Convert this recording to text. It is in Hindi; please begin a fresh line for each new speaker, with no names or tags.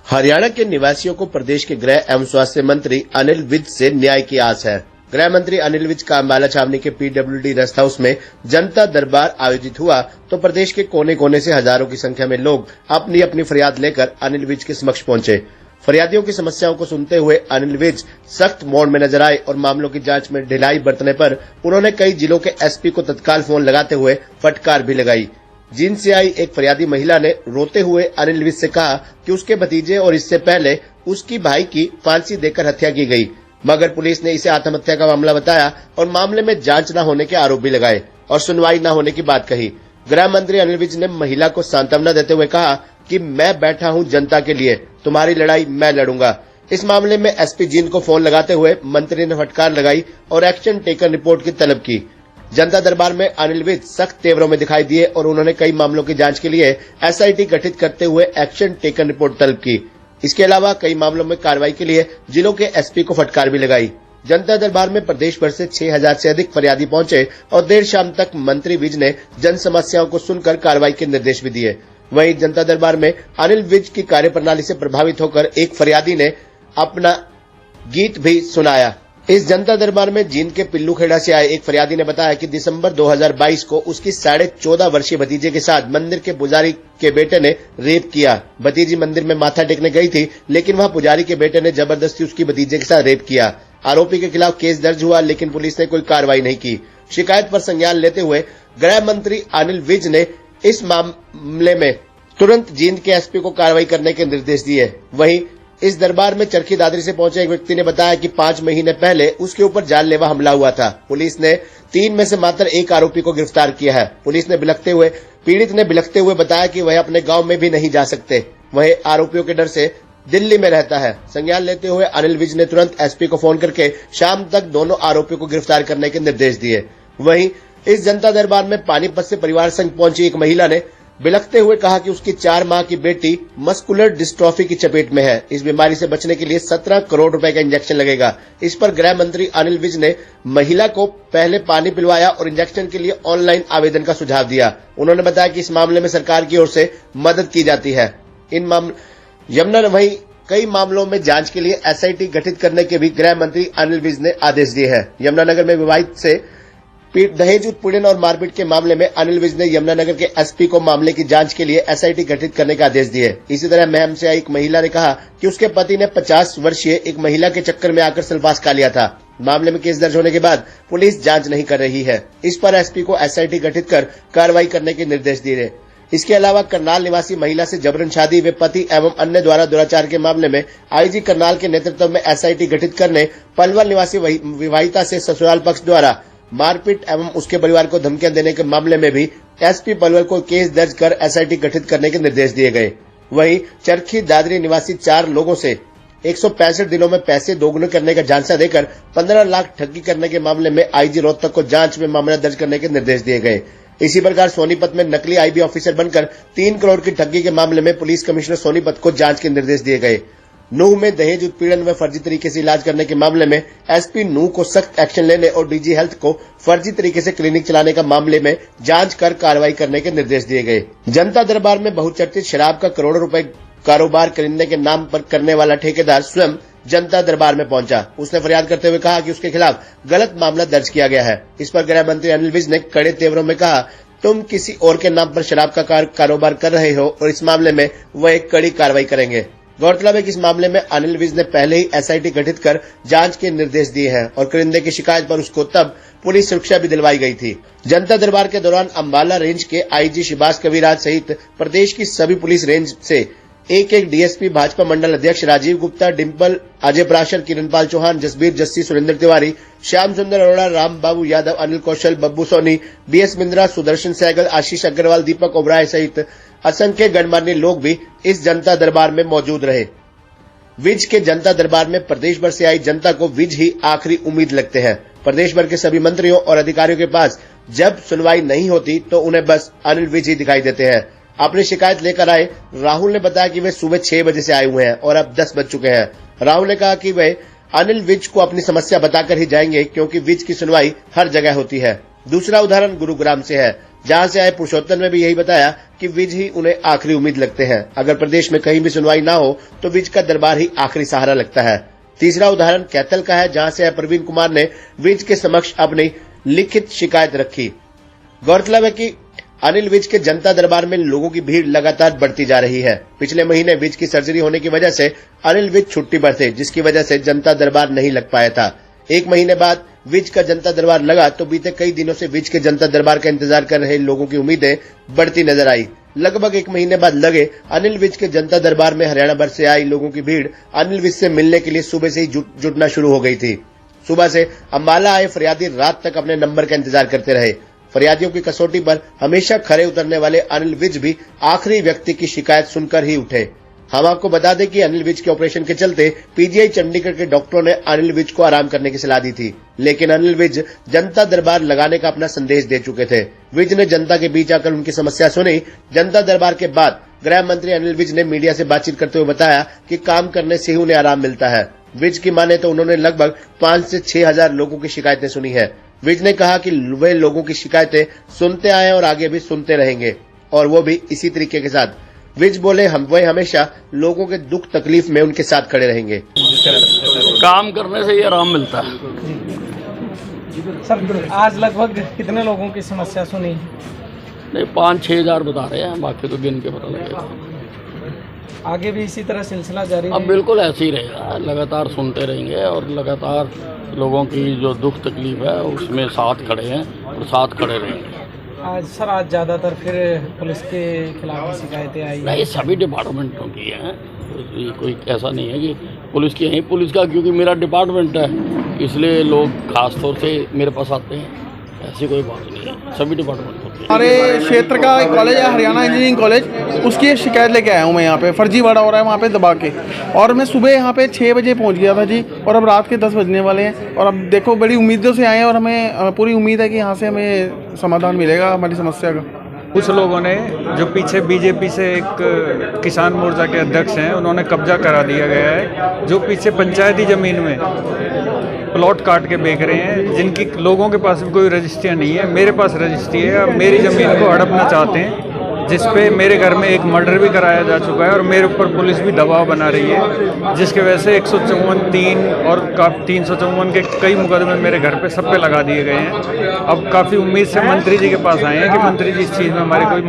हरियाणा के निवासियों को प्रदेश के गृह एवं स्वास्थ्य मंत्री अनिल विज से न्याय की आस है। गृह मंत्री अनिल विज का अम्बाला छावनी के पीडब्ल्यूडी रेस्ट हाउस में जनता दरबार आयोजित हुआ तो प्रदेश के कोने कोने से हजारों की संख्या में लोग अपनी अपनी फरियाद लेकर अनिल विज के समक्ष पहुंचे। फरियादियों की समस्याओं को सुनते हुए अनिल विज सख्त मोड में नजर आए और मामलों की जांच में ढिलाई बरतने पर उन्होंने कई जिलों के एसपी को तत्काल फोन लगाते हुए फटकार भी लगाई। जींद से आई एक फरियादी महिला ने रोते हुए अनिल विज से कहा कि उसके भतीजे और इससे पहले उसकी भाई की फांसी देकर हत्या की गई, मगर पुलिस ने इसे आत्महत्या का मामला बताया और मामले में जांच न होने के आरोप भी लगाए और सुनवाई न होने की बात कही। गृह मंत्री अनिल विज ने महिला को सांत्वना देते हुए कहा कि मैं बैठा हूं जनता के लिए, तुम्हारी लड़ाई मैं लड़ूंगा। इस मामले में एसपी जींद को फोन लगाते हुए मंत्री ने फटकार लगाई और एक्शन टेकन रिपोर्ट की तलब की। जनता दरबार में अनिल विज सख्त तेवरों में दिखाई दिए और उन्होंने कई मामलों की जांच के लिए एसआईटी गठित करते हुए एक्शन टेकन रिपोर्ट तलब की। इसके अलावा कई मामलों में कार्रवाई के लिए जिलों के एसपी को फटकार भी लगाई। जनता दरबार में प्रदेश भर से 6000 से अधिक फरियादी पहुंचे और देर शाम तक मंत्री विज ने जन समस्याओं को सुनकर कार्रवाई के निर्देश भी दिए। वहीं जनता दरबार में अनिल विज की कार्यप्रणाली से प्रभावित होकर एक फरियादी ने अपना गीत भी सुनाया। इस जनता दरबार में जींद के पिल्लू खेड़ा से आए एक फरियादी ने बताया कि दिसंबर 2022 को उसकी 14.5 वर्षीय भतीजे के साथ मंदिर के पुजारी के बेटे ने रेप किया। भतीजी मंदिर में माथा टेकने गई थी, लेकिन वहां पुजारी के बेटे ने जबरदस्ती उसकी भतीजे के साथ रेप किया। आरोपी के खिलाफ केस दर्ज हुआ, लेकिन पुलिस ने कोई कार्रवाई नहीं की। शिकायत पर संज्ञान लेते हुए गृह मंत्री अनिल विज ने इस मामले में तुरंत जींद के एसपी को कार्रवाई करने के निर्देश दिए। वहीं इस दरबार में चरखी दादरी से पहुंचे एक व्यक्ति ने बताया कि 5 महीने पहले उसके ऊपर जानलेवा हमला हुआ था। पुलिस ने 3 में से मात्र एक आरोपी को गिरफ्तार किया है। पीड़ित ने बिलखते हुए बताया कि वह अपने गांव में भी नहीं जा सकते, वह आरोपियों के डर से दिल्ली में रहता है। संज्ञान लेते हुए अनिल विज ने तुरंत एसपी को फोन करके शाम तक दोनों आरोपियों को गिरफ्तार करने के निर्देश दिए। वहीं इस जनता दरबार में पानीपत से परिवार संग पहुंची एक महिला ने बिलखते हुए कहा कि उसकी 4 माह की बेटी मस्कुलर डिस्ट्रॉफी की चपेट में है। इस बीमारी से बचने के लिए 17 करोड़ रुपए का इंजेक्शन लगेगा। इस पर गृह मंत्री अनिल विज ने महिला को पहले पानी पिलवाया और इंजेक्शन के लिए ऑनलाइन आवेदन का सुझाव दिया। उन्होंने बताया कि इस मामले में सरकार की ओर से मदद की जाती है। वहीं कई मामलों में जांच के लिए एसआईटी गठित करने के भी गृह मंत्री अनिल विज ने आदेश दिए हैं। यमुनानगर में विवाहित से दहेज उत्पीड़न और मारपीट के मामले में अनिल विज ने यमुनानगर के एसपी को मामले की जांच के लिए एसआईटी गठित करने का आदेश दिए। इसी तरह महम से आई एक महिला ने कहा कि उसके पति ने 50 वर्षीय एक महिला के चक्कर में आकर सल्फास खा लिया था। मामले में केस दर्ज होने के बाद पुलिस जांच नहीं कर रही है। इस पर एसपी को एसआईटी गठित कर कार्रवाई करने के निर्देश दिए। इसके अलावा करनाल निवासी महिला से जबरन शादी व पति एवं अन्य द्वारा दुराचार के मामले में आईजी करनाल के नेतृत्व में एसआईटी गठित करने, पलवल निवासी विवाहिता से ससुराल पक्ष द्वारा मारपीट एवं उसके परिवार को धमकियां देने के मामले में भी एसपी पलवल को केस दर्ज कर एसआईटी गठित करने के निर्देश दिए गए। वहीं चरखी दादरी निवासी 4 लोगों से 165 दिनों में पैसे दोगुने करने का झांसा देकर 15 लाख ठगी करने के मामले में आईजी रोहतक को जांच में मामला दर्ज करने के निर्देश दिए गए। इसी प्रकार सोनीपत में नकली आईबी ऑफिसर बनकर 3 करोड़ की ठगी के मामले में पुलिस कमिश्नर सोनीपत को जांच के निर्देश दिए गए। नूह में दहेज उत्पीड़न व फर्जी तरीके से इलाज करने के मामले में एसपी नूह को सख्त एक्शन लेने और डीजी हेल्थ को फर्जी तरीके से क्लिनिक चलाने का मामले में जांच कर कार्रवाई करने के निर्देश दिए गए। जनता दरबार में बहुचर्चित शराब का करोड़ों रुपए कारोबार खरीदने के नाम पर करने वाला ठेकेदार स्वयं जनता दरबार में पहुंचा। उसने फरियाद करते हुए कहा कि उसके खिलाफ गलत मामला दर्ज किया गया है। इस पर गृह मंत्री अनिल विज ने कड़े तेवरों में कहा, तुम किसी और के नाम पर शराब का कारोबार कर रहे हो और इस मामले में वह एक कड़ी कार्रवाई करेंगे। गौरतलब है कि इस मामले में अनिल विज ने पहले ही एसआईटी गठित कर जांच के निर्देश दिए हैं और करिंदे की शिकायत पर उसको तब पुलिस सुरक्षा भी दिलवाई गई थी। जनता दरबार के दौरान अम्बाला रेंज के आईजी शिबाज कविराज सहित प्रदेश की सभी पुलिस रेंज से एक डीएसपी, भाजपा मंडल अध्यक्ष राजीव गुप्ता, डिम्पल, अजय प्राशर, किरणपाल चौहान, जसबीर जस्सी, सुरेंद्र तिवारी, श्याम सुंदर अरोड़ा, राम बाबू यादव, अनिल कौशल, बब्बू सोनी, बीएस मिंद्रा, सुदर्शन सहगल, आशीष अग्रवाल, दीपक ओबराय सहित असंख्य गणमान्य लोग भी इस जनता दरबार में मौजूद रहे। विज के जनता दरबार में प्रदेश भर से आई जनता को विज ही आखिरी उम्मीद लगते हैं। प्रदेश भर के सभी मंत्रियों और अधिकारियों के पास जब सुनवाई नहीं होती तो उन्हें बस अनिल विज ही दिखाई देते हैं। अपनी शिकायत लेकर आए राहुल ने बताया कि वे सुबह 6 बजे से आए हुए हैं और अब 10 बज चुके हैं। राहुल ने कहा कि वे अनिल विज को अपनी समस्या बताकर ही जाएंगे, क्योंकि विज की सुनवाई हर जगह होती है। दूसरा उदाहरण गुरुग्राम से है, जहां से आए पुरुषोत्तम ने भी यही बताया कि विज ही उन्हें आखिरी उम्मीद लगते हैं। अगर प्रदेश में कहीं भी सुनवाई ना हो तो विज का दरबार ही आखिरी सहारा लगता है। तीसरा उदाहरण कैथल का है, जहां से आए प्रवीण कुमार ने विज के समक्ष अपनी लिखित शिकायत रखी। गौरतलब है कि अनिल विज के जनता दरबार में लोगों की भीड़ लगातार बढ़ती जा रही है। पिछले महीने विज की सर्जरी होने की वजह से अनिल विज छुट्टी पर थे, जिसकी वजह से जनता दरबार नहीं लग पाया था। एक महीने बाद विज का जनता दरबार लगा तो बीते कई दिनों से विज के जनता दरबार का इंतजार कर रहे लोगों की उम्मीदें बढ़ती नजर आई। लगभग एक महीने बाद लगे अनिल विज के जनता दरबार में हरियाणा भर से आई लोगों की भीड़ अनिल विज से मिलने के लिए सुबह से ही जुटना शुरू हो गई थी। सुबह से अम्बाला आए फरियादी रात तक अपने नंबर का इंतजार करते रहे। फरियादियों की कसौटी पर हमेशा खरे उतरने वाले अनिल विज भी आखिरी व्यक्ति की शिकायत सुनकर ही उठे। हम आपको बता दें कि अनिल विज के ऑपरेशन के चलते पीजीआई चंडीगढ़ के डॉक्टरों ने अनिल विज को आराम करने की सलाह दी थी, लेकिन अनिल विज जनता दरबार लगाने का अपना संदेश दे चुके थे। विज ने जनता के बीच आकर उनकी समस्या सुनी। जनता दरबार के बाद गृह मंत्री अनिल विज ने मीडिया से बातचीत करते हुए बताया कि काम करने से ही उन्हें आराम मिलता है। विज की माने तो उन्होंने लगभग 5 से 6 हजार लोगों की शिकायतें सुनी है। विज ने कहा कि वे लोगों की शिकायतें सुनते आए और आगे भी सुनते रहेंगे, और वो भी इसी तरीके के साथ। विज बोले वे हमेशा लोगों के दुख तकलीफ में उनके साथ खड़े रहेंगे।
काम करने से ही आराम मिलता है।
सर, आज लगभग कितने लोगों की समस्या सुनी?
नहीं, 5-6 हजार बता रहे हैं, बाकी तो गिन के पता लगेगा।
आगे भी इसी तरह सिलसिला जारी
अब बिल्कुल ऐसे ही रहेगा, लगातार सुनते रहेंगे और लगातार लोगों की जो दुख तकलीफ है उसमें साथ खड़े हैं और साथ खड़े रहेंगे।
आज ज़्यादातर फिर पुलिस के खिलाफ शिकायतें आई?
नहीं, सभी डिपार्टमेंटों की हैं, ये कोई ऐसा नहीं है कि पुलिस की है। पुलिस का क्योंकि मेरा डिपार्टमेंट है इसलिए लोग खास तौर से मेरे पास आते हैं, ऐसी कोई बात नहीं है, सभी डिपार्टमेंट होते हैं।
हमारे क्षेत्र का एक कॉलेज है हरियाणा इंजीनियरिंग कॉलेज, उसकी एक शिकायत लेके आया हूँ मैं। यहाँ पे फर्जीवाड़ा हो रहा है वहाँ पे दबा के, और मैं सुबह यहाँ पे 6 बजे पहुँच गया था जी, और अब रात के 10 बजने वाले हैं। और अब देखो बड़ी उम्मीदों से आए हैं और हमें पूरी उम्मीद है कि यहाँ से हमें समाधान मिलेगा हमारी समस्या का।
कुछ लोगों ने जो पीछे बीजेपी से एक किसान मोर्चा के अध्यक्ष हैं, उन्होंने कब्जा करा दिया गया है, जो पीछे पंचायती ज़मीन में प्लॉट काट के बेच रहे हैं, जिनकी लोगों के पास भी कोई रजिस्ट्रियाँ नहीं है। मेरे पास रजिस्ट्री है। अब मेरी ज़मीन को हड़पना चाहते हैं, जिस पे मेरे घर में एक मर्डर भी कराया जा चुका है और मेरे ऊपर पुलिस भी दबाव बना रही है, जिसके वजह से 154(3) और 354 के कई मुकदमे मेरे घर पे सब पे लगा दिए गए हैं। अब काफ़ी उम्मीद से मंत्री जी के पास आए हैं कि मंत्री जी इस चीज़ में हमारी कोई